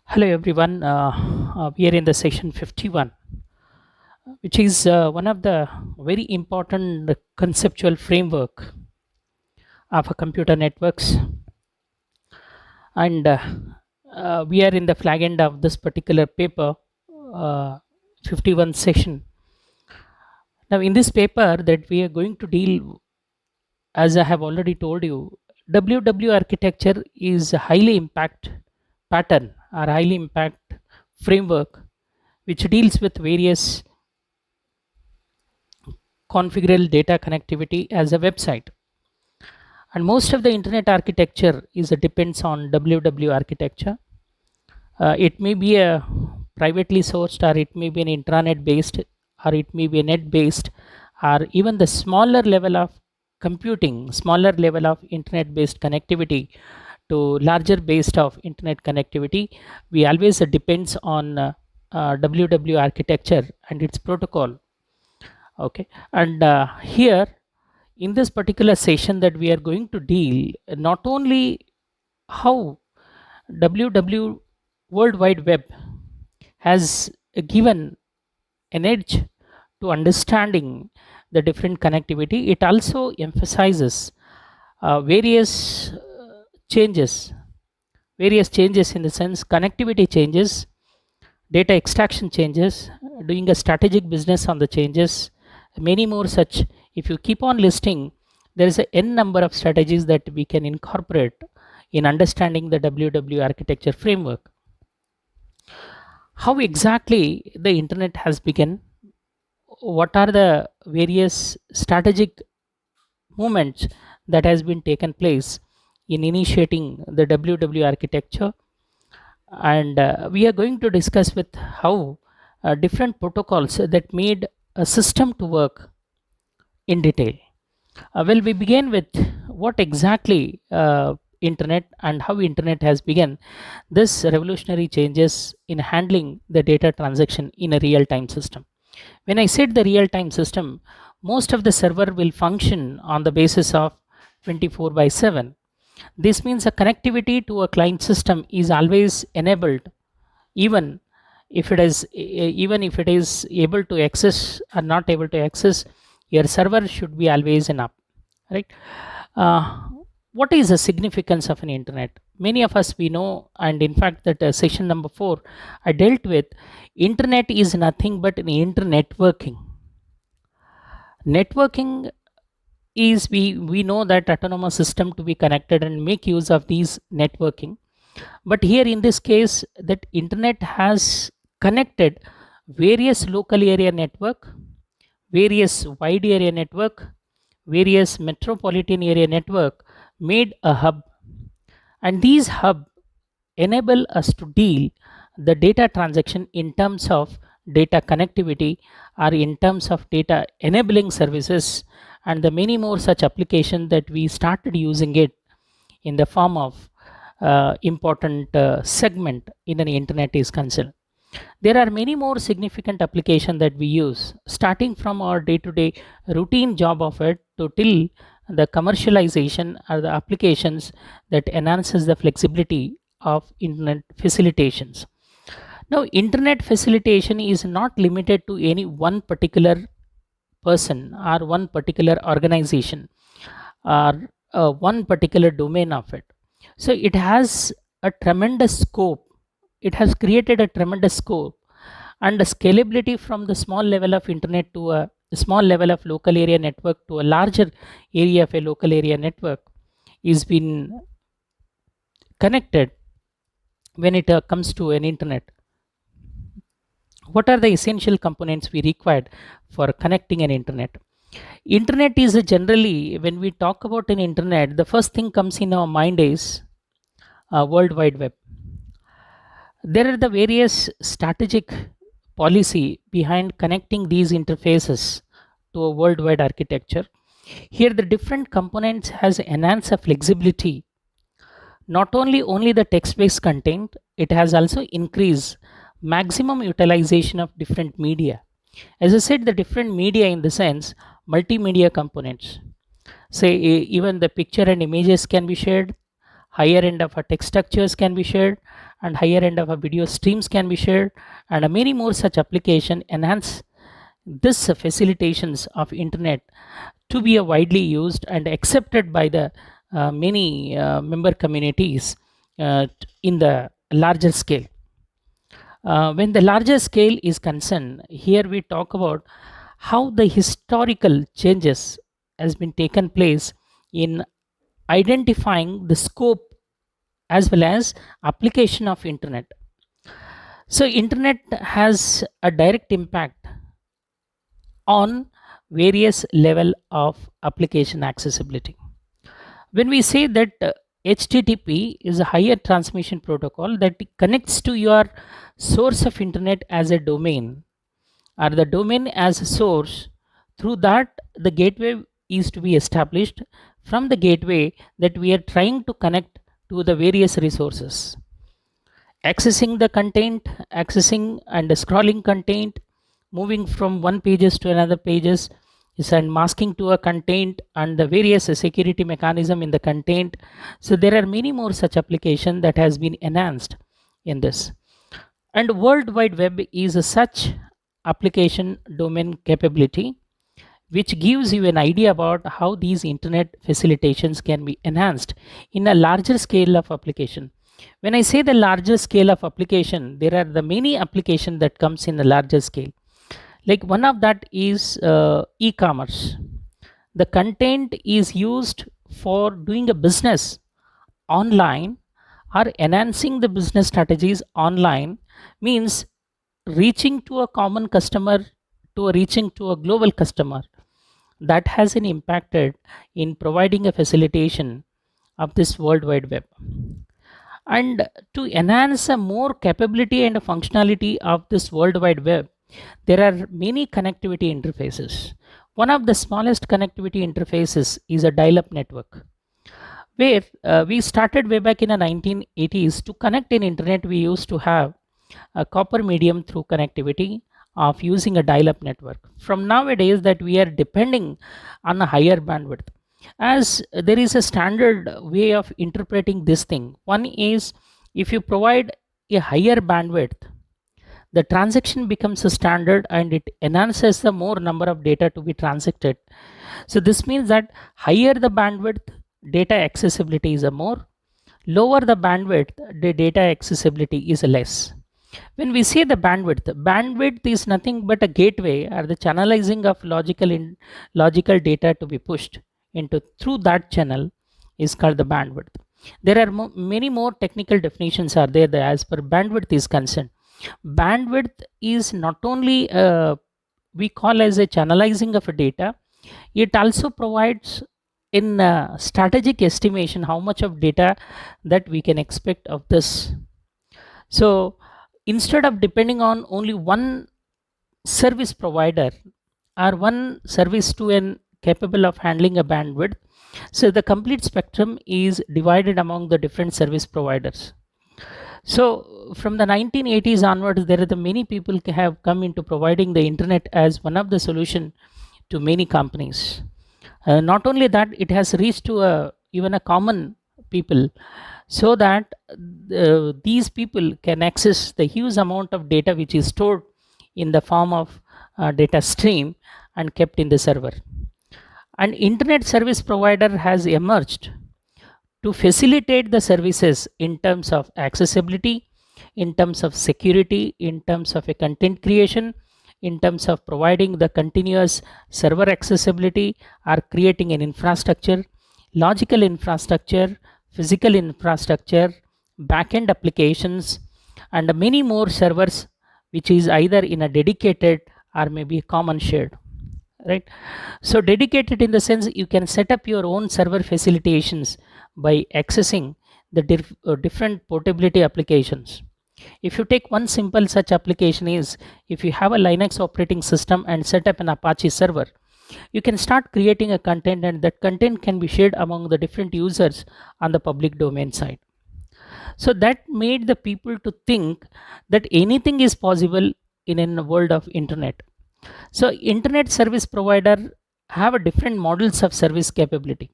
Hello everyone. We are in the section 51, which is one of the very important conceptual framework of a computer networks, and we are in the flag end of this particular paper, uh, 51 section. Now, in this paper that we are going to deal, as I have already told you, WW architecture is a highly impact pattern or highly impact framework which deals with various configurable data connectivity as a website. And most of the internet architecture is depends on WW architecture. It may be a privately sourced, or it may be an intranet based, or it may be a net based, or even the smaller level of computing, smaller level of internet based connectivity to larger based of internet connectivity. We always depends on WW architecture and its protocol. Okay, and here in this particular session that we are going to deal not only how WW World Wide Web has given an edge to understanding the different connectivity, it also emphasizes various changes, various changes in the sense connectivity changes, data extraction changes, doing a strategic business on the changes, many more such. If you keep on listing, there is a n number of strategies that we can incorporate in understanding the WW architecture framework. How exactly the internet has begun? What are the various strategic movements that has been taken place in initiating the WW architecture? And we are going to discuss with how different protocols that made a system to work in detail. Well, we begin with what exactly internet and how internet has begun this revolutionary changes in handling the data transaction in a real time system. When I said the real time system, most of the server will function on the basis of 24 by 7. This means a connectivity to a client system is always enabled, even even if it is able to access or not able to access, your server should be always in up, right? uh, what is the significance of an internet? Many of us we know, and in fact that session number 4 I dealt with. Internet is nothing but an internetworking. Networking is, we know that autonomous system to be connected and make use of these networking. But here in this case, that internet has connected various local area network, various wide area network, various metropolitan area network, made a hub. And these hub enable us to deal the data transaction in terms of data connectivity, or in terms of data enabling services, and the many more such applications that we started using it in the form of important segment in an internet is concerned. There are many more significant applications that we use, starting from our day-to-day routine job of it to till the commercialization or the applications that enhances the flexibility of internet facilitations. Now, internet facilitation is not limited to any one particular person or one particular organization, or one particular domain of it. So it has a tremendous scope. It has created a tremendous scope and a scalability from the small level of internet to a small level of local area network to a larger area of a local area network is been connected. When it comes to an internet, what are the essential components we required for connecting an internet? Internet is generally, when we talk about an internet, the first thing comes in our mind is World Wide Web. There are the various strategic policy behind connecting these interfaces to a worldwide architecture. Here, the different components has enhanced the flexibility. Not only the text-based content, it has also increased maximum utilization of different media. As I said, the different media in the sense multimedia components. Say even the picture and images can be shared, higher end of our text structures can be shared, and higher end of a video streams can be shared, and many more such application enhance this facilitations of internet to be widely used and accepted by the many member communities in the larger scale. When the larger scale is concerned, here we talk about how the historical changes has been taken place in identifying the scope as well as application of internet. So internet has a direct impact on various level of application accessibility. When we say that HTTP is a higher transmission protocol that connects to your source of internet as a domain, or the domain as a source, through that the gateway is to be established. From the gateway that we are trying to connect to the various resources, accessing the content, accessing and scrolling content, moving from one pages to another pages, is and masking to a content and the various security mechanism in the content. So there are many more such application that has been enhanced in this. And World Wide Web is a such application domain capability which gives you an idea about how these internet facilitations can be enhanced in a larger scale of application. When I say the larger scale of application, there are the many application that comes in the larger scale. Like one of that is e-commerce. The content is used for doing a business online or enhancing the business strategies online, means reaching to a common customer to reaching to a global customer. That has an impacted in providing a facilitation of this World Wide Web. And to enhance a more capability and functionality of this World Wide Web, there are many connectivity interfaces. One of the smallest connectivity interfaces is a dial-up network, where we started way back in the 1980s. To connect in internet, we used to have a copper medium through connectivity of using a dial-up network. From nowadays that we are depending on a higher bandwidth, as there is a standard way of interpreting this thing. One is, if you provide a higher bandwidth, the transaction becomes a standard and it enhances the more number of data to be transacted. So this means that higher the bandwidth, data accessibility is a more, lower the bandwidth, the data accessibility is a less. When we say the bandwidth is nothing but a gateway or the channelizing of logical data to be pushed into through that channel is called the bandwidth. There are many more technical definitions are there that as per bandwidth is concerned. Bandwidth is not only we call as a channelizing of a data, it also provides in strategic estimation how much of data that we can expect of this. So instead of depending on only one service provider or one service to an capable of handling a bandwidth, so the complete spectrum is divided among the different service providers. So from the 1980s onwards, there are the many people have come into providing the internet as one of the solution to many companies. Not only that, it has reached to even a common people, so that these people can access the huge amount of data which is stored in the form of data stream and kept in the server. And internet service provider has emerged to facilitate the services in terms of accessibility, in terms of security, in terms of a content creation, in terms of providing the continuous server accessibility, or creating an infrastructure, logical infrastructure, physical infrastructure, backend applications, and many more servers, which is either in a dedicated or maybe common shared, right? So dedicated in the sense you can set up your own server facilitations by accessing the different portability applications. If you take one simple such application is, if you have a Linux operating system and set up an Apache server, you can start creating a content, and that content can be shared among the different users on the public domain side. So that made the people to think that anything is possible in a world of internet. So internet service provider have a different models of service capability.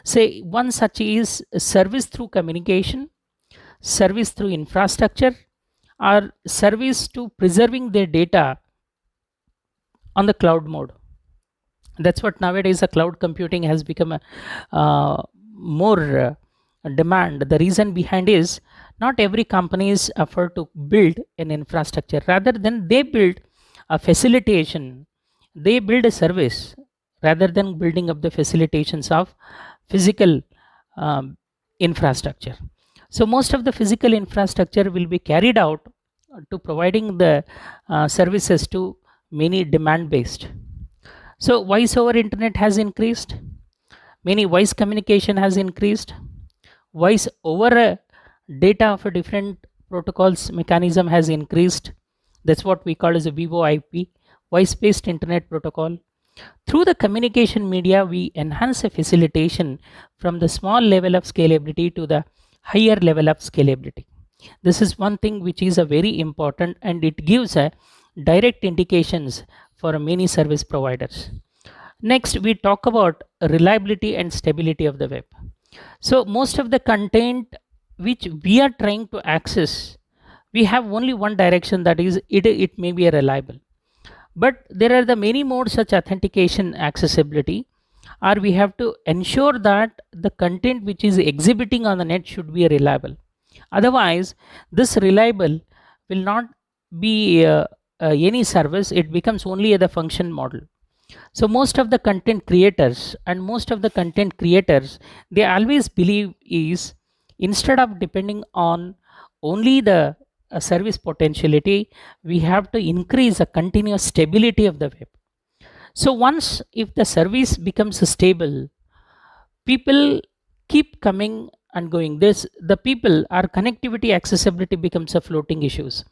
Say one such is service through communication, service through infrastructure, or service to preserving their data on the cloud mode. That's what nowadays the cloud computing has become a more demand. The reason behind is not every companies afford to build an infrastructure. Rather than they build a facilitation, they build a service rather than building up the facilitations of physical um, infrastructure. So most of the physical infrastructure will be carried out to providing the services to many demand based. So voice over internet has increased, many voice communication has increased, voice over data of a different protocols mechanism has increased. That's what we call as a VoIP, voice based internet protocol. Through the communication media, we enhance a facilitation from the small level of scalability to the higher level of scalability. This is one thing which is a very important, and it gives a direct indications for many service providers. Next, we talk about reliability and stability of the web. So most of the content which we are trying to access, we have only one direction, that is it may be a reliable. But there are the many modes such authentication, accessibility, or we have to ensure that the content which is exhibiting on the net should be reliable. Otherwise, this reliable will not be any service, it becomes only the function model. So most of the content creators and most of the content creators, they always believe is, instead of depending on only the service potentiality, we have to increase the continuous stability of the web. So once if the service becomes stable, people keep coming and going. This the people, our connectivity accessibility becomes a floating issues.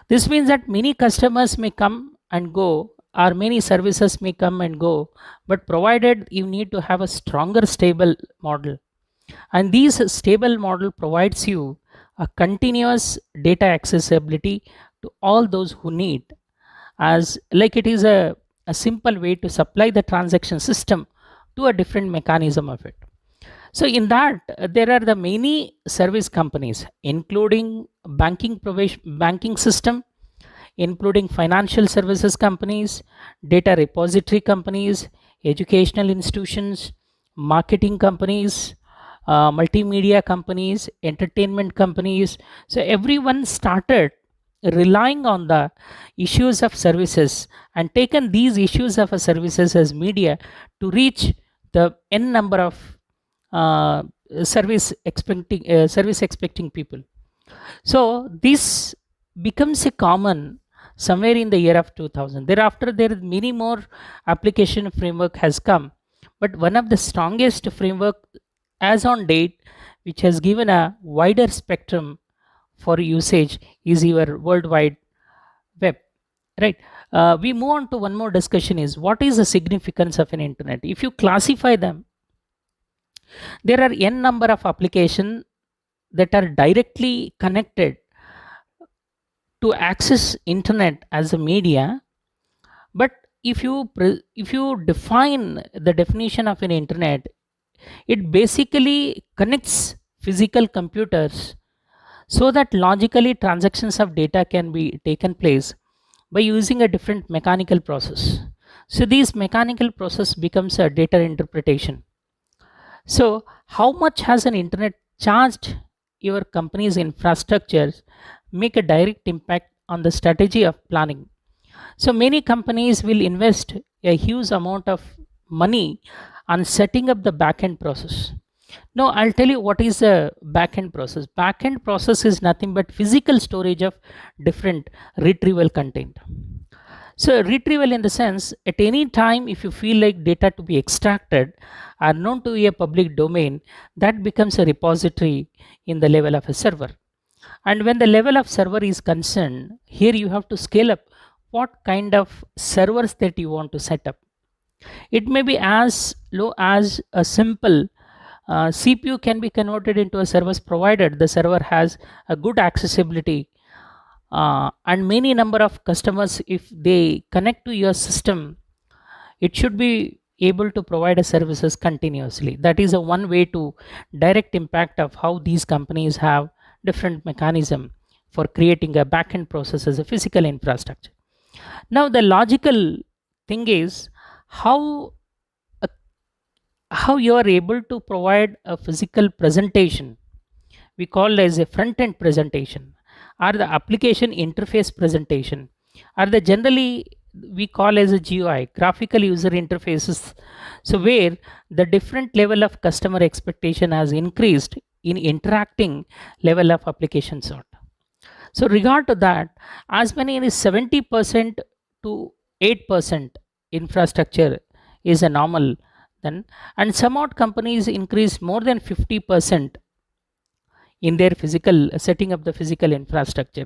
This means that many customers may come and go, or many services may come and go, but provided you need to have a stronger, stable model. And this stable model provides you a continuous data accessibility to all those who need, as like it is a simple way to supply the transaction system to a different mechanism of it. So in that, there are the many service companies, including banking system, including financial services companies, data repository companies, educational institutions, marketing companies, multimedia companies, entertainment companies. So everyone started relying on the issues of services and taken these issues of services as media to reach the n number of uh, service expecting people. So this becomes a common somewhere in the year of 2000. Thereafter, there is many more application framework has come, but one of the strongest framework as on date, which has given a wider spectrum for usage, is your World Wide Web. Right. We move on to one more discussion: is what is the significance of an internet? If you classify them, there are n number of applications that are directly connected to access internet as a media. But if you define the definition of an internet, it basically connects physical computers so that logically transactions of data can be taken place by using a different mechanical process. So this mechanical process becomes a data interpretation. So how much has an internet charged your company's infrastructures make a direct impact on the strategy of planning. So many companies will invest a huge amount of money on setting up the backend process. Now I'll tell you what is the backend process. Backend process is nothing but physical storage of different retrieval content. So retrieval in the sense, at any time if you feel like data to be extracted are known to be a public domain, that becomes a repository in the level of a server. And when the level of server is concerned, here you have to scale up what kind of servers that you want to set up. It may be as low as a simple CPU can be converted into a service provided the server has a good accessibility, and many number of customers if they connect to your system, it should be able to provide a services continuously. That is a one way to direct impact of how these companies have different mechanism for creating a backend process as a physical infrastructure. Now the logical thing is how uh, how you are able to provide a physical presentation, we call as a front end presentation, or the application interface presentation, or the generally we call as a GUI, graphical user interfaces. So where the different level of customer expectation has increased in interacting level of application sort. So regard to that, as many as 70% to 8% infrastructure is a normal then, and some odd companies increase more than 50% in their physical setting up the physical infrastructure.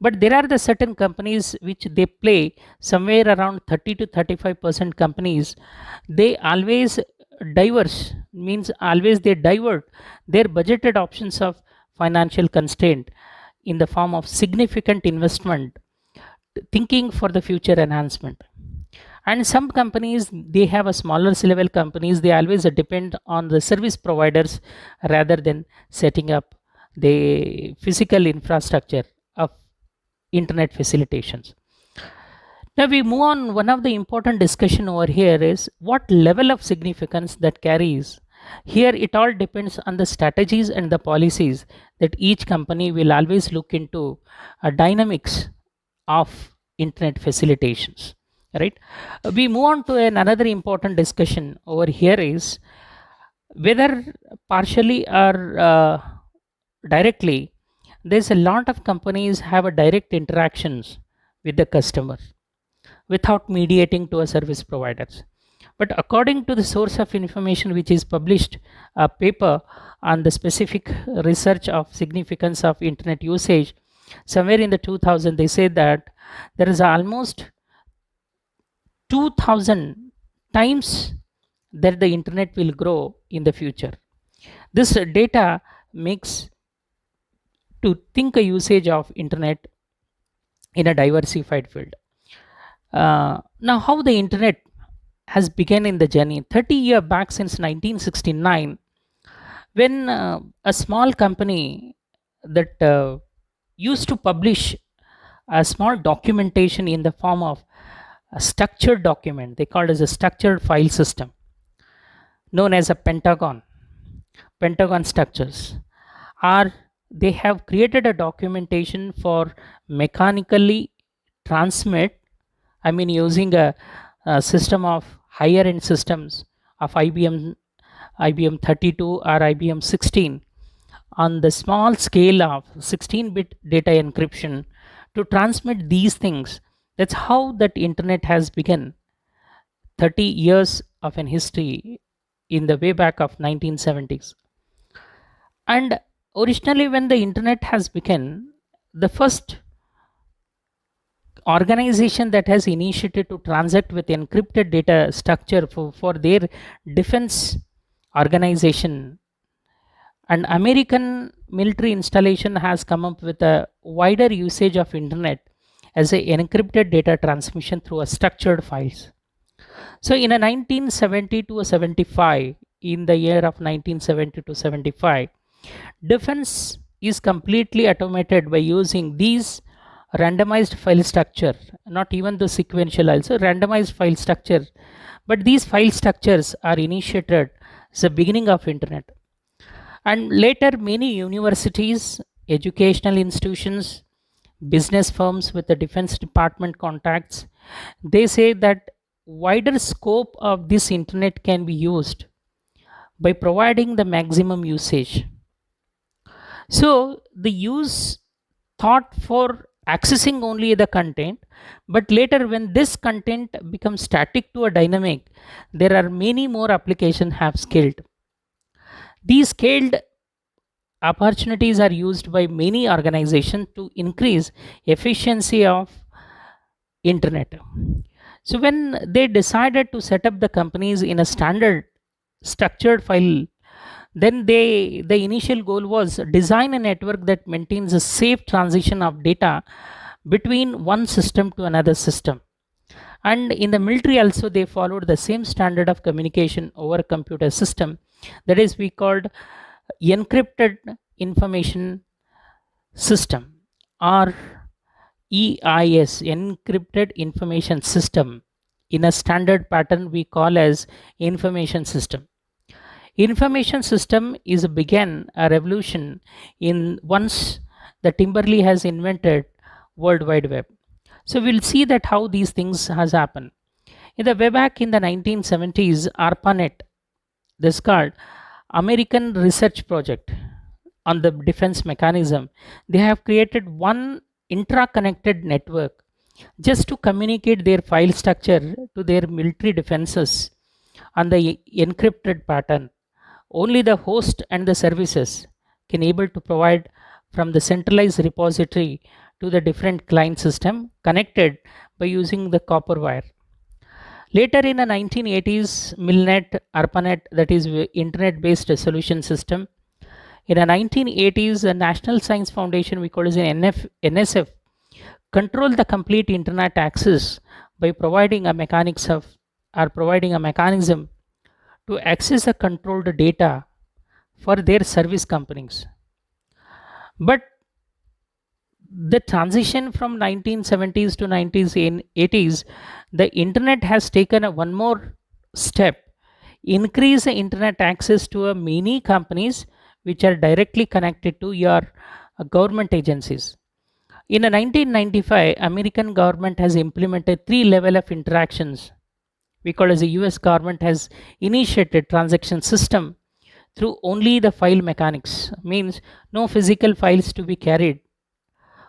But there are the certain companies which they play somewhere around 30 to 35% companies, they always diverse, means always they divert their budgeted options of financial constraint in the form of significant investment, thinking for the future enhancement. And some companies they have a smaller level companies, they always depend on the service providers rather than setting up the physical infrastructure of internet facilitations. Now we move on. One of the important discussion over here is what level of significance that carries. Here it all depends on the strategies and the policies that each company will always look into dynamics of internet facilitations. Right. We move on to another important discussion over here is whether partially or directly, there's a lot of companies have a direct interactions with the customer without mediating to a service providers. But according to the source of information which is published a paper on the specific research of significance of internet usage, somewhere in the 2000 they say that there is almost 2000 times that the internet will grow in the future. This data makes to think a usage of internet in a diversified field. Now how the internet has begun in the journey 30 year back since 1969, when a small company that used to publish a small documentation in the form of a structured document, they called as a structured file system known as a pentagon structures, or they have created a documentation for mechanically transmit, I mean using a system of higher end systems of IBM 32 or IBM 16 on the small scale of 16-bit data encryption to transmit these things. That's how that internet has begun 30 years of an history in the way back of 1970s. And originally when the internet has begun, the first organization that has initiated to transact with encrypted data structure for their defense organization, and American military installation has come up with a wider usage of internet as a encrypted data transmission through a structured files. So in a 1970 to a 75, in the year of 1970 to 75, defense is completely automated by using these randomized file structure, not even the sequential, also randomized file structure. But these file structures are initiated as the beginning of internet. And later many universities, educational institutions, business firms with the defense department contacts, they say that wider scope of this internet can be used by providing the maximum usage. So the use thought for accessing only the content, but later when this content becomes static to a dynamic, there are many more applications have scaled. These scaled opportunities are used by many organizations to increase efficiency of internet. So when they decided to set up the companies in a standard structured file, then the initial goal was design a network that maintains a safe transition of data between one system to another system. And in the military also they followed the same standard of communication over a computer system, that is we called encrypted information system, or EIS, encrypted information system, in a standard pattern we call as information system. Information system is began a revolution in once the Timberley has invented World Wide Web. So we'll see that how these things has happened. In the way back in the 1970s, ARPANET, this called American Research Project on the defense mechanism, they have created one intra-connected network just to communicate their file structure to their military defenses on the encrypted pattern. Only the host and the services can able to provide from the centralized repository to the different client system connected by using the copper wire. Later in the 1980s, Milnet, ARPANET, that is internet-based solution system. In the 1980s, the National Science Foundation, we call it NSF, control the complete internet access by providing a mechanics of or providing a mechanism to access the controlled data for their service companies. But the transition from 1970s to 1980s, the internet has taken one more step, increase the internet access to a many companies which are directly connected to your government agencies. In a 1995, American government has implemented three level of interactions. We call as the US government has initiated transaction system through only the file mechanics, means no physical files to be carried.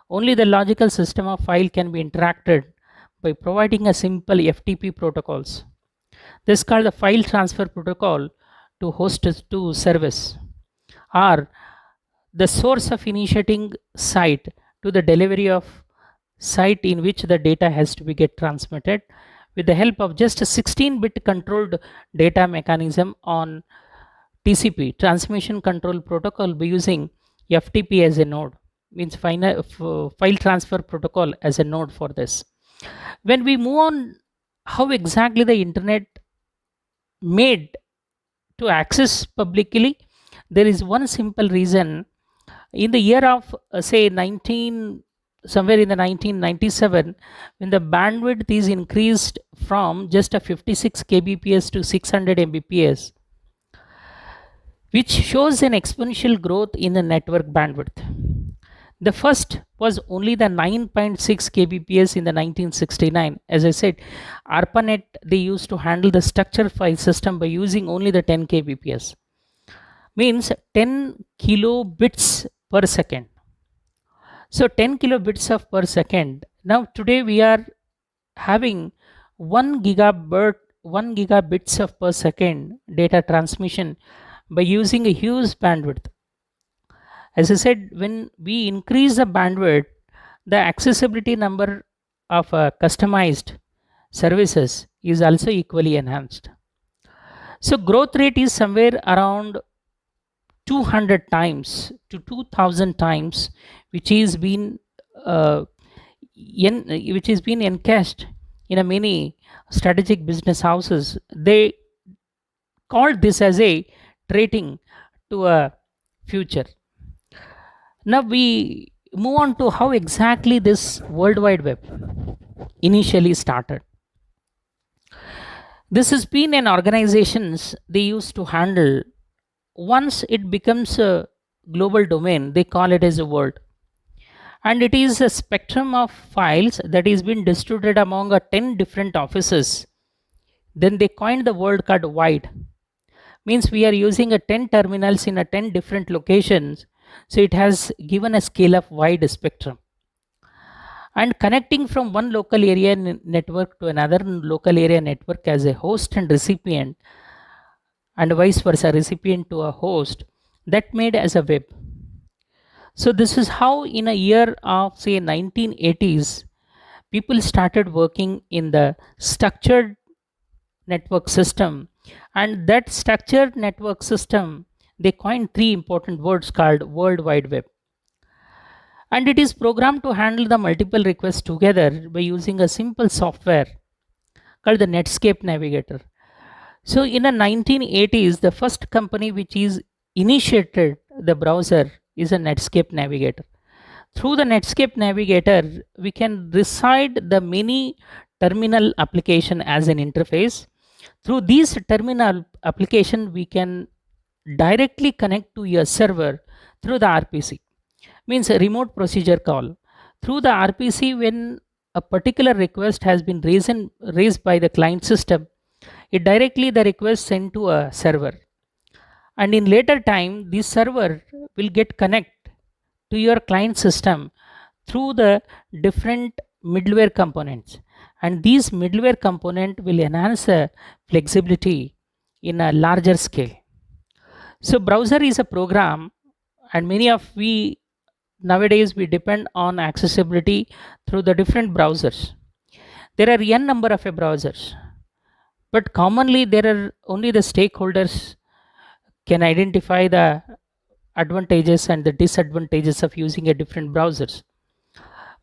Only the logical system of file can be interacted by providing a simple FTP protocols. This is called the file transfer protocol to host to service, or the source of initiating site to the delivery of site in which the data has to be get transmitted with the help of just a 16-bit controlled data mechanism on TCP, transmission control protocol, by using FTP as a node, means file transfer protocol as a node for this. When we move on, how exactly the internet made to access publicly, there is one simple reason. In the year of say 19 somewhere in the 1997, when the bandwidth is increased from just a 56 kbps to 600 mbps, which shows an exponential growth in the network bandwidth. The first was only the 9.6 kbps in the 1969. As I said, ARPANET, they used to handle the structure file system by using only the 10 kbps, means 10 kilobits per second. So 10 kilobits of per second. Now today we are having 1 gigabits of per second data transmission by using a huge bandwidth. As I said, when we increase the bandwidth, the accessibility number of customized services is also equally enhanced. So growth rate is somewhere around 200 times to 2000 times, which is been which is been encashed in a many strategic business houses. They called this as a trading to a future. Now we move on to how exactly this World Wide Web initially started. This has been an organizations they used to handle. Once it becomes a global domain, they call it as a world. And it is a spectrum of files that is been distributed among 10 different offices. Then they coined the word called wide. Means we are using a 10 terminals in a 10 different locations. So it has given a scale of wide spectrum. And connecting from one local area network to another local area network as a host and recipient, and vice versa, recipient to a host, that made as a web. So this is how in a year of say 1980s, people started working in the structured network system, and that structured network system, they coined three important words called World Wide Web. And it is programmed to handle the multiple requests together by using a simple software called the Netscape Navigator. So in the 1980s, the first company which is initiated the browser is a Netscape Navigator. Through the Netscape Navigator, we can reside the mini terminal application as an interface. Through these terminal application, we can directly connect to your server through the RPC, means a remote procedure call. Through the RPC, when a particular request has been raised by the client system, it directly the request sent to a server, and in later time this server will get connect to your client system through the different middleware components, and these middleware component will enhance the flexibility in a larger scale. So browser is a program, and many of we nowadays we depend on accessibility through the different browsers. There are n number of browsers, but commonly there are only the stakeholders can identify the advantages and the disadvantages of using a different browsers.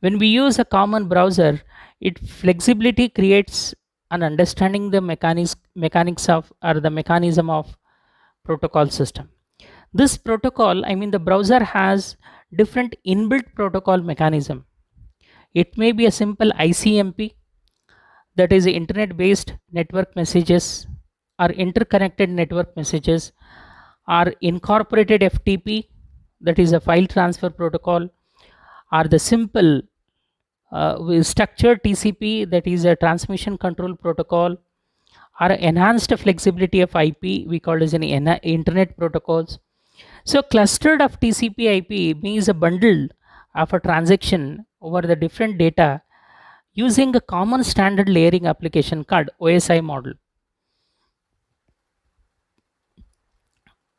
When we use a common browser, it flexibility creates an understanding the mechanics of or the mechanism of protocol system. This protocol, I mean the browser has different inbuilt protocol mechanism. It may be a simple ICMP, that is internet based network messages, or interconnected network messages, or incorporated FTP, that is a file transfer protocol, or the simple with structured TCP, that is a transmission control protocol, or enhanced flexibility of IP, we call it as an internet protocols. So clustered of TCP IP means a bundle of a transaction over the different data using a common standard layering application called OSI model.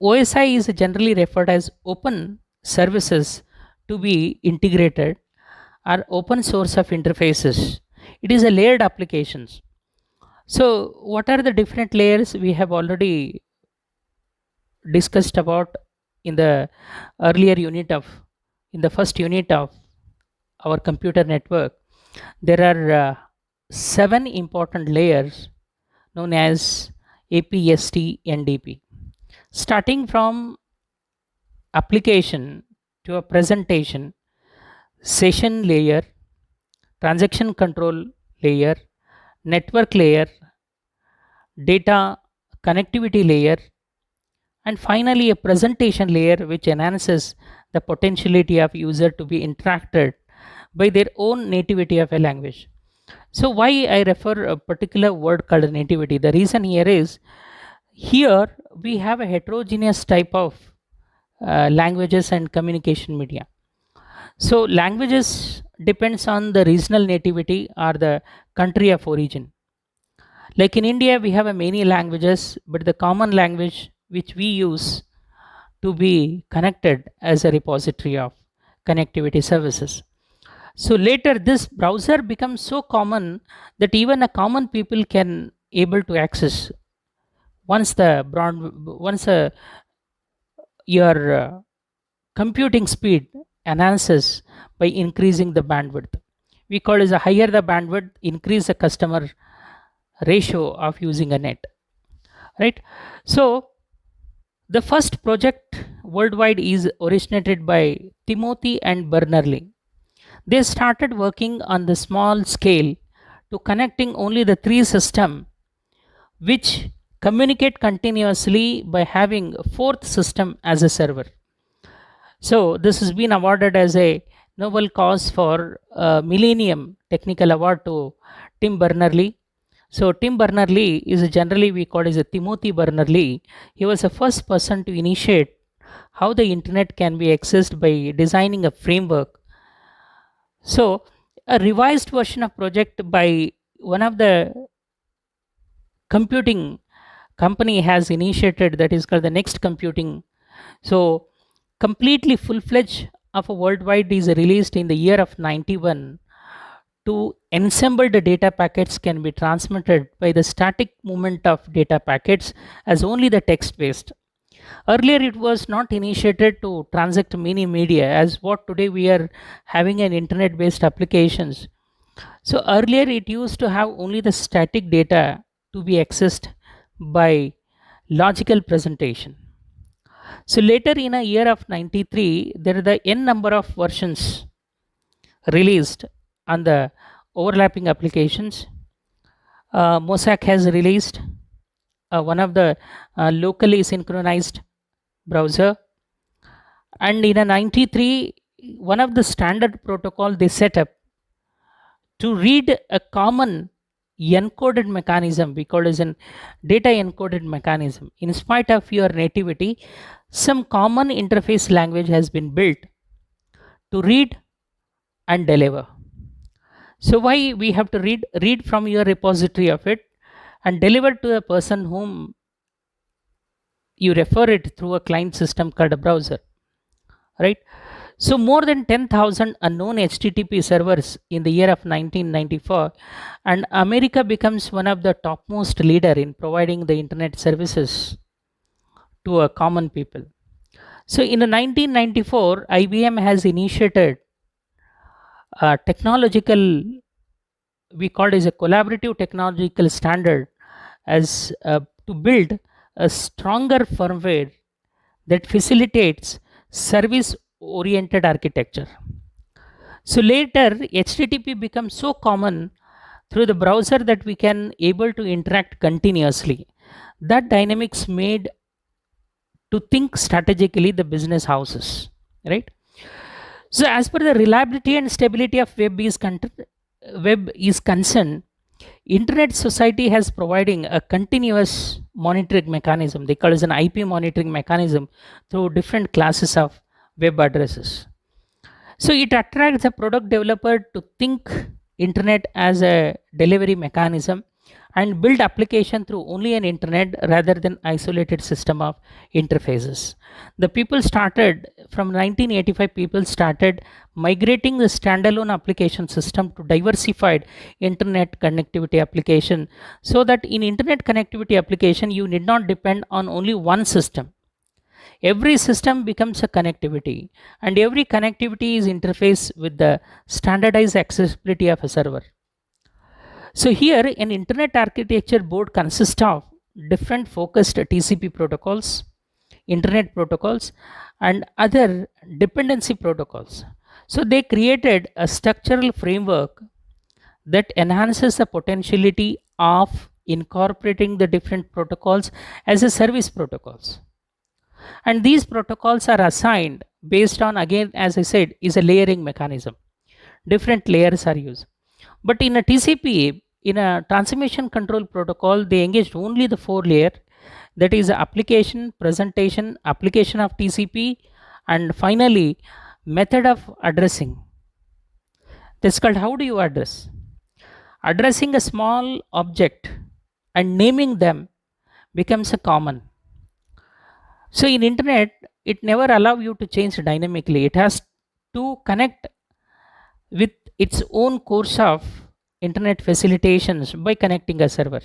OSI is generally referred as open services to be integrated or open source of interfaces. It is a layered applications. So what are the different layers we have already discussed about in the earlier unit of in the first unit of our computer network? There are seven important layers known as APST NDP. Starting from application to a presentation, session layer, transaction control layer, network layer, data connectivity layer, and finally a presentation layer which enhances the potentiality of user to be interacted by their own nativity of a language. So why I refer a particular word called nativity? The reason here is, here we have a heterogeneous type of languages and communication media. So languages depends on the regional nativity or the country of origin. Like in India, we have a many languages, but the common language which we use to be connected as a repository of connectivity services. So later, this browser becomes so common that even a common people can able to access once the your computing speed enhances by increasing the bandwidth. We call as a higher the bandwidth, increase the customer ratio of using a net, right? So the first project worldwide is originated by Timothy and Berners-Lee. They started working on the small scale to connecting only the three system which communicate continuously by having a fourth system as a server. So this has been awarded as a Nobel cause for Millennium Technical Award to Tim Berners-Lee. So Tim Berners-Lee is generally we call as a Timothy Berners-Lee. He was the first person to initiate how the internet can be accessed by designing a framework. So a revised version of project by one of the computing company has initiated, that is called the Next Computing. So completely full-fledged of a worldwide is released in the year of 91 to ensemble the data packets can be transmitted by the static movement of data packets as only the text based. Earlier it was not initiated to transact many media as what today we are having an internet based applications. So earlier it used to have only the static data to be accessed by logical presentation. So later in a year of 93, there are the n number of versions released on the overlapping applications. Mosaic has released one of the locally synchronized browser, and in a 93, one of the standard protocol they set up to read a common encoded mechanism, we call it as an data encoded mechanism. In spite of your nativity, some common interface language has been built to read and deliver. So why we have to read from your repository of it and deliver to a person whom you refer it through a client system called a browser, right? So more than 10,000 unknown HTTP servers in the year of 1994, and America becomes one of the topmost leader in providing the internet services to a common people. So in the 1994, IBM has initiated a technological, we call it as a collaborative technological standard, as to build a stronger firmware that facilitates service oriented architecture. So later HTTP becomes so common through the browser that we can able to interact continuously. That dynamics made to think strategically the business houses, right? So as per the reliability and stability of web is concerned, internet society has providing a continuous monitoring mechanism. They call it as an IP monitoring mechanism through different classes of web addresses. So it attracts a product developer to think internet as a delivery mechanism and build application through only an internet rather than isolated system of interfaces. The people started from 1985, people started migrating the standalone application system to diversified internet connectivity application, so that in internet connectivity application you need not depend on only one system. Every system becomes a connectivity, and every connectivity is interface with the standardized accessibility of a server. So here an internet architecture board consists of different focused TCP protocols, internet protocols, and other dependency protocols. So they created a structural framework that enhances the potentiality of incorporating the different protocols as a service protocols. And these protocols are assigned based on, again as I said, is a layering mechanism. Different layers are used. But in a TCP, in a transmission control protocol, they engaged only the four layer, that is application, presentation, application of TCP, and finally method of addressing. This is called how do you address? Addressing a small object and naming them becomes a common. So in internet, it never allow you to change dynamically. It has to connect with its own course of internet facilitations by connecting a server.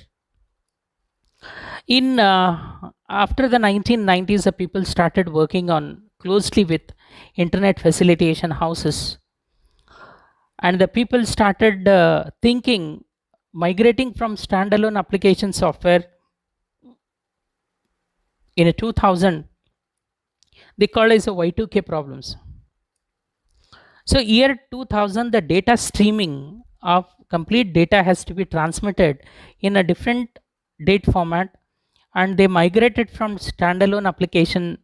In after the 1990s, the people started working on closely with internet facilitation houses, and the people started thinking migrating from standalone application software in a 2000. They call it as a Y2K problems. So year 2000, the data streaming of complete data has to be transmitted in a different date format, and they migrated from standalone application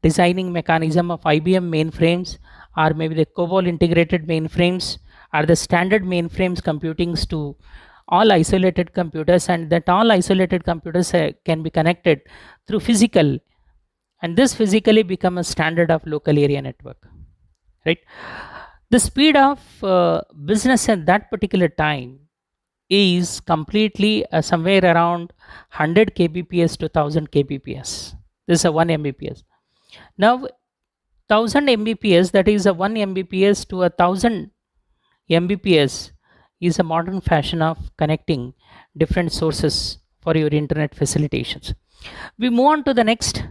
designing mechanism of IBM mainframes, or maybe the COBOL integrated mainframes, or the standard mainframes computings, to all isolated computers, and that all isolated computers can be connected through physical, and this physically become a standard of local area network, right? The speed of business at that particular time is completely somewhere around 100 kbps to 1000 kbps. This is a 1 mbps. Now 1000 mbps, that is a 1 mbps to 1000 mbps, is a modern fashion of connecting different sources for your internet facilitations. We move on to the next.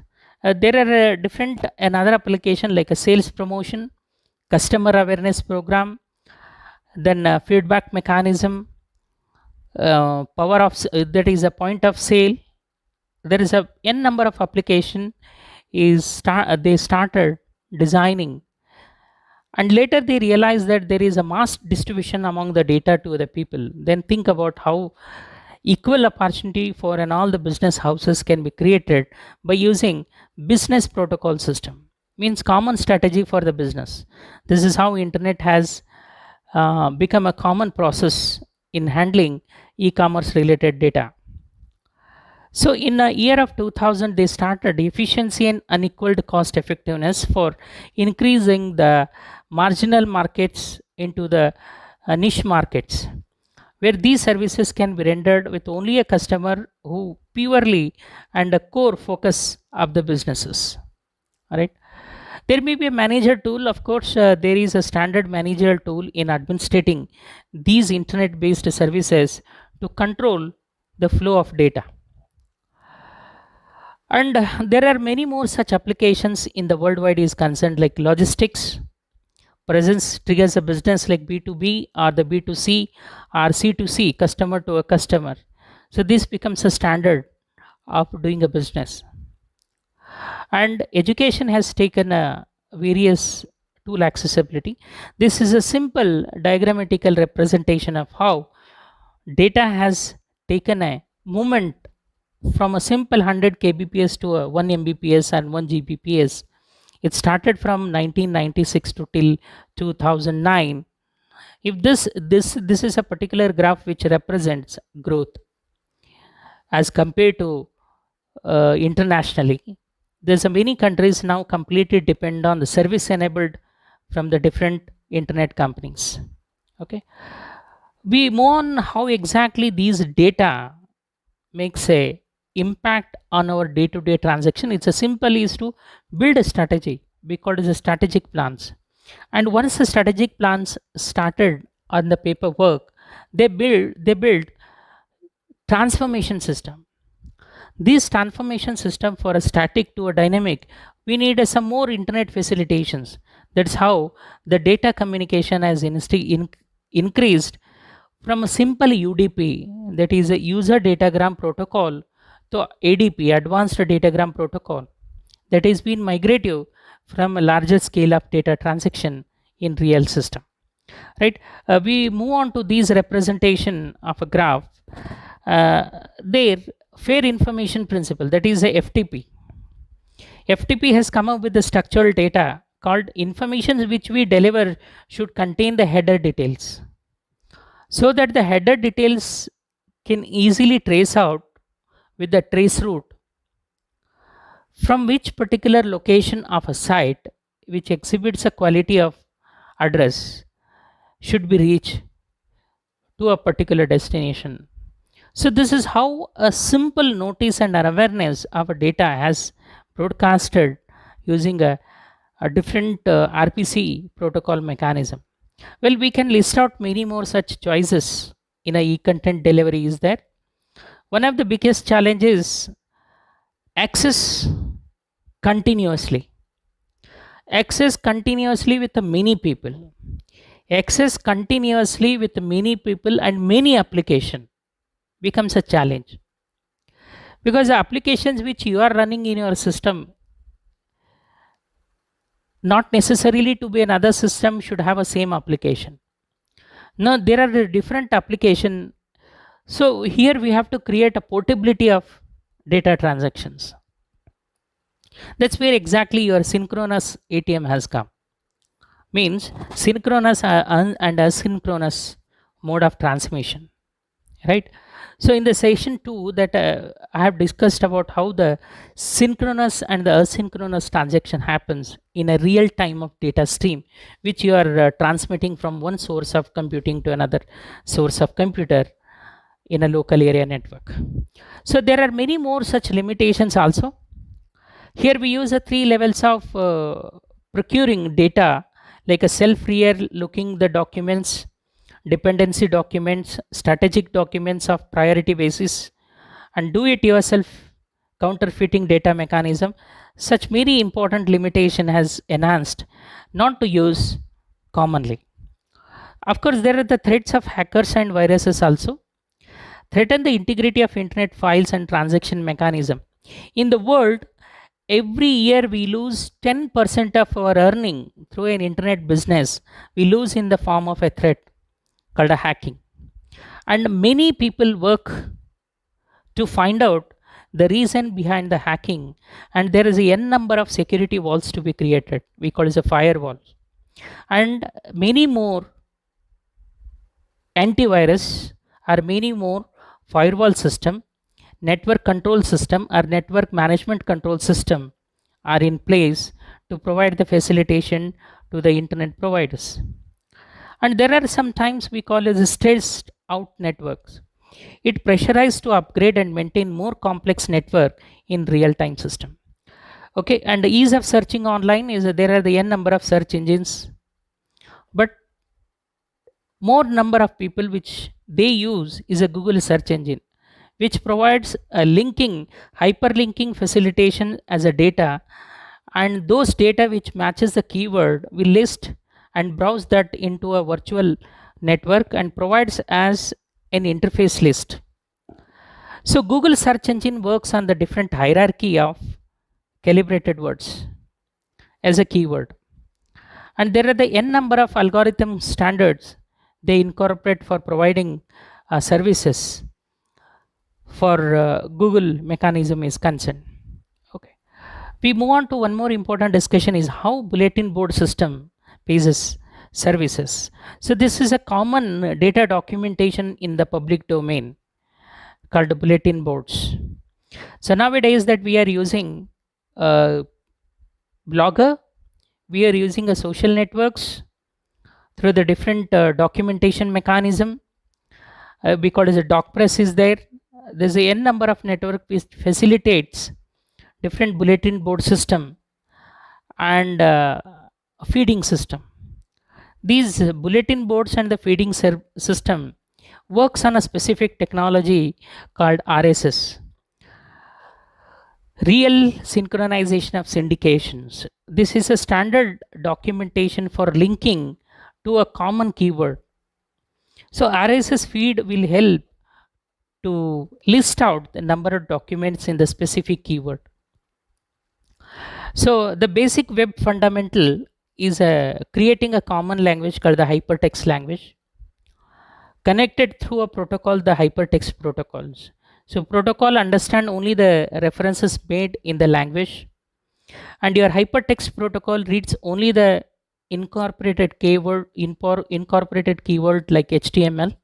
There are different another application like a sales promotion, customer awareness program, then feedback mechanism, power of that is a point of sale. There is a n number of application is they started designing And later they realize that there is a mass distribution among the data to the people. Then think about how equal opportunity for and all the business houses can be created by using business protocol system, means common strategy for the business. This is how internet has become a common process in handling e-commerce related data. So in the year of 2000, they started efficiency and unequaled cost effectiveness for increasing the marginal markets into the niche markets, where these services can be rendered with only a customer who purely and a core focus of the businesses. All right. There may be a manager tool. Of course, there is a standard managerial tool in administrating these internet-based services to control the flow of data. And there are many more such applications in the worldwide is concerned, like logistics. Presence triggers a business like B2B or the B2C or C2C, customer to a customer. So this becomes a standard of doing a business. And education has taken a various tool accessibility. This is a simple diagrammatical representation of how data has taken a movement from a simple 100 kbps to a 1 mbps and 1 gbps. It started from 1996 to till 2009. If this is a particular graph which represents growth as compared to internationally, there's a many countries now completely depend on the service enabled from the different internet companies. Okay, we move on how exactly these data makes a impact on our day-to-day transaction. It's a simple is to build a strategy. We call it as a strategic plans. And once the strategic plans started on the paperwork, they build transformation system. This transformation system for a static to a dynamic, we need some more internet facilitations. That's how the data communication has increased from a simple UDP, that is a user datagram protocol, to ADP, advanced datagram protocol, that is been migrative from a larger scale of data transaction in real system. Right? We move on to these representation of a graph. There, fair information principle, that is a FTP. FTP has come up with the structural data called information which we deliver should contain the header details, so that the header details can easily trace out with the trace route from which particular location of a site which exhibits a quality of address should be reached to a particular destination. So this is how a simple notice and an awareness of a data has broadcasted using a different RPC protocol mechanism. Well, we can list out many more such choices in a e-content delivery is there. One of the biggest challenges, access continuously. Access continuously with the many people. Access continuously with many people and many application becomes a challenge, because the applications which you are running in your system not necessarily to be another system should have a same application. No, there are different application. So here we have to create a portability of data transactions. That's where exactly your synchronous ATM has come. Means synchronous and asynchronous mode of transmission, right? So in the session 2 that I have discussed about how the synchronous and the asynchronous transaction happens in a real time of data stream which you are transmitting from one source of computing to another source of computer in a local area network. So there are many more such limitations also. Here we use a 3 levels of procuring data, like a self-reader looking the documents, dependency documents, strategic documents of priority basis, and do it yourself counterfeiting data mechanism. Such very important limitation has enhanced not to use commonly. Of course, there are the threats of hackers and viruses also threaten the integrity of internet files and transaction mechanism. In the world, every year we lose 10% of our earning through an internet business. We lose in the form of a threat called a hacking. And many people work to find out the reason behind the hacking, and there is a n number of security walls to be created. We call it a firewall, and many more antivirus or many more firewall system, network control system or network management control system are in place to provide the facilitation to the internet providers. And there are sometimes we call it stressed out networks. It pressurized to upgrade and maintain more complex network in real time system. Okay, and the ease of searching online is that there are the n number of search engines, but more number of people which they use is a Google search engine, which provides a linking, hyperlinking facilitation as a data, and those data which matches the keyword we list and browse that into a virtual network and provides as an interface list. So Google search engine works on the different hierarchy of calibrated words as a keyword, and there are the n number of algorithm standards they incorporate for providing services for Google mechanism is concerned. Okay, we move on to one more important discussion is how bulletin board system pays services. So this is a common data documentation in the public domain called bulletin boards. So nowadays that we are using blogger, we are using a social networks through the different documentation mechanism. Because a doc press is there, there's a n number of network which facilitates different bulletin board system and feeding system. These bulletin boards and the feeding system works on a specific technology called RSS, real synchronization of syndications. This is a standard documentation for linking to a common keyword. So RSS feed will help to list out the number of documents in the specific keyword. So the basic web fundamental is creating a common language called the hypertext language, connected through a protocol, the hypertext protocols. So protocol understand only the references made in the language, and your hypertext protocol reads only the incorporated keyword like HTML,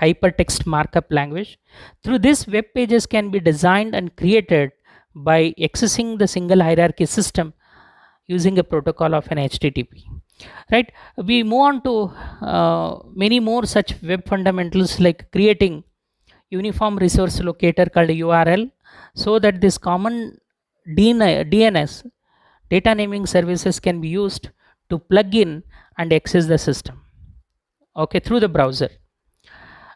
hypertext markup language. Through this, web pages can be designed and created by accessing the single hierarchy system using a protocol of an HTTP. Right? We move on to many more such web fundamentals like creating uniform resource locator called URL, so that this common DNS, data naming services, can be used to plug in and access the system, okay, through the browser.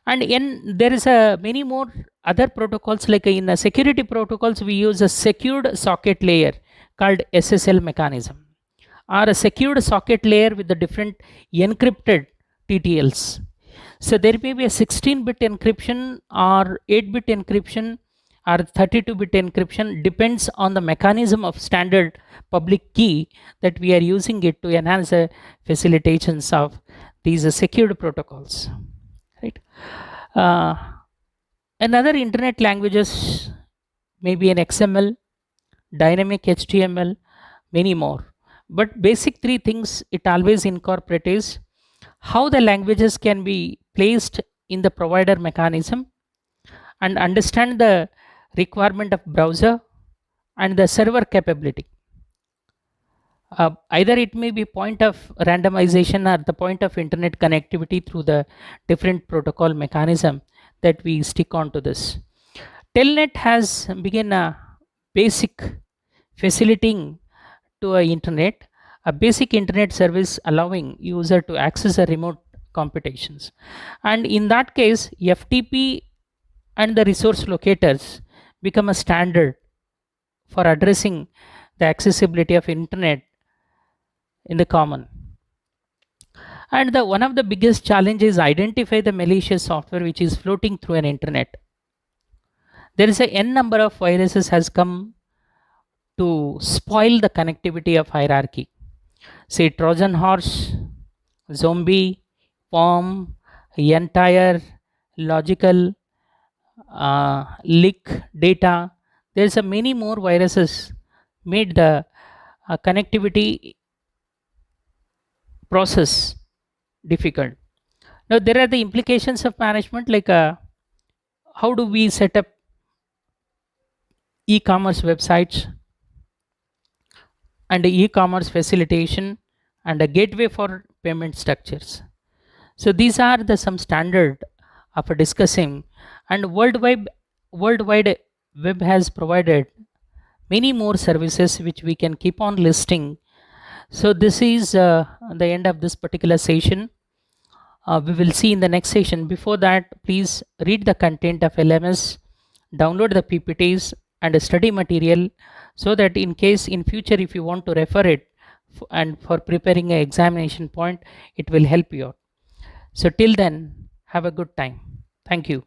And there is a many more other protocols, like in the security protocols we use a secured socket layer called SSL mechanism, or a secured socket layer with the different encrypted TTLs. So there may be a 16-bit encryption or 8-bit encryption or 32-bit encryption, depends on the mechanism of standard public key that we are using it to enhance the facilitations of these secured protocols. Right? Another internet languages may be an XML, dynamic HTML, many more. But basic three things it always incorporates is how the languages can be placed in the provider mechanism and understand the requirement of browser and the server capability. Either it may be point of randomization or the point of internet connectivity through the different protocol mechanism that we stick on to this. Telnet has begun a basic facilitating to a internet, a basic internet service allowing user to access a remote computations. And in that case, FTP and the resource locators become a standard for addressing the accessibility of internet in the common. And one of the biggest challenges is identify the malicious software which is floating through an internet. There is a n number of viruses has come to spoil the connectivity of hierarchy. Say Trojan horse, zombie, worm, entire logical leak data. There's a many more viruses made the connectivity process difficult. Now there are the implications of management, like how do we set up e-commerce websites and e-commerce facilitation and a gateway for payment structures. So these are the some standard of discussing, and worldwide web has provided many more services which we can keep on listing. So this is the end of this particular session. We will see in the next session. Before that, please read the content of LMS, download the PPTs and study material, so that in case in future if you want to refer it and for preparing an examination point, it will help you out. So till then, have a good time. Thank you.